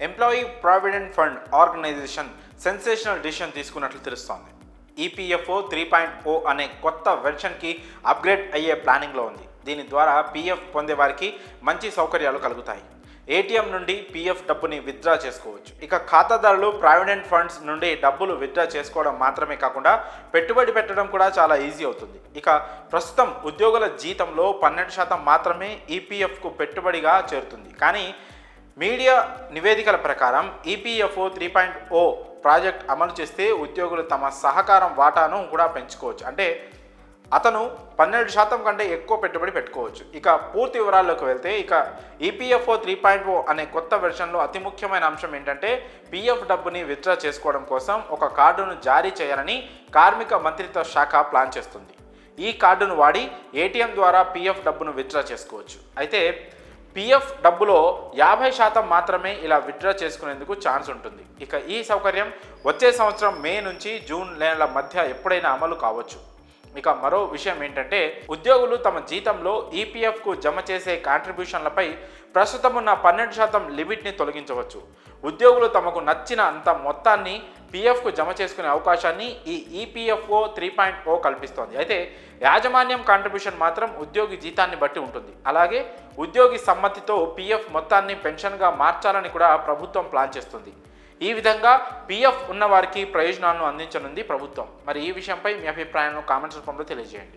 Employee provident fund organization sensational decision తీసుకున్నట్లు తెలుస్తోంది. EPFO 3.0 అనే కొత్త వెర్షన్కి అప్గ్రేడ్ అయ్యే ప్లానింగ్లో ఉంది. దీని ద్వారా పీఎఫ్ పొందే వారికి మంచి సౌకర్యాలు కలుగుతాయి. ఏటీఎం నుండి పీఎఫ్ డబ్బుని విత్డ్రా చేసుకోవచ్చు. ఇక ఖాతాదారులు ప్రావిడెంట్ ఫండ్స్ నుండి డబ్బులు విత్డ్రా చేసుకోవడం మాత్రమే కాకుండా పెట్టుబడి పెట్టడం కూడా చాలా ఈజీ అవుతుంది. ఇక ప్రస్తుతం ఉద్యోగుల జీతంలో 12% మాత్రమే ఈపీఎఫ్కు పెట్టుబడిగా చేరుతుంది. కానీ మీడియా నివేదికల ప్రకారం ఈపీఎఫ్ఓ 3.0 ప్రాజెక్ట్ అమలు చేస్తే ఉద్యోగులు తమ సహకారం వాటాను కూడా పెంచుకోవచ్చు. అంటే అతను 12% కంటే ఎక్కువ పెట్టుబడి పెట్టుకోవచ్చు. ఇక పూర్తి వివరాల్లోకి వెళ్తే ఈపీఎఫ్ఓ 3.0 అనే కొత్త వెర్షన్లో అతి ముఖ్యమైన అంశం ఏంటంటే పీఎఫ్ డబ్బుని విత్డ్రా చేసుకోవడం కోసం ఒక కార్డును జారీ చేయాలని కార్మిక మంత్రిత్వ శాఖ ప్లాన్ చేస్తుంది. ఈ కార్డును వాడి ఏటీఎం ద్వారా పీఎఫ్ డబ్బును విత్డ్రా చేసుకోవచ్చు. అయితే పీఎఫ్ డబ్బులో 50% మాత్రమే ఇలా విత్డ్రా చేసుకునేందుకు ఛాన్స్ ఉంటుంది. ఇక ఈ సౌకర్యం వచ్చే సంవత్సరం మే నుంచి జూన్ నెలల మధ్య ఎప్పుడైనా అమలు కావచ్చు. ఇక మరో విషయం ఏంటంటే ఉద్యోగులు తమ జీతంలో ఈపీఎఫ్కు జమ చేసే కాంట్రిబ్యూషన్లపై ప్రస్తుతం ఉన్న 12% లిమిట్ని తొలగించవచ్చు. ఉద్యోగులు తమకు నచ్చిన అంత మొత్తాన్ని పీఎఫ్కు జమ చేసుకునే అవకాశాన్ని ఈ ఈపీఎఫ్ఓ 3.0 కల్పిస్తోంది. అయితే యాజమాన్యం కాంట్రిబ్యూషన్ మాత్రం ఉద్యోగి జీతాన్ని బట్టి ఉంటుంది. అలాగే ఉద్యోగి సమ్మతితో పీఎఫ్ మొత్తాన్ని పెన్షన్గా మార్చాలని కూడా ప్రభుత్వం ప్లాన్ చేస్తుంది. ఈ విధంగా పీఎఫ్ ఉన్న వారికి ప్రయోజనాలను అందించనుంది ప్రభుత్వం. మరి ఈ విషయంపై మీ అభిప్రాయాలను కామెంట్స్ రూపంలో తెలియజేయండి.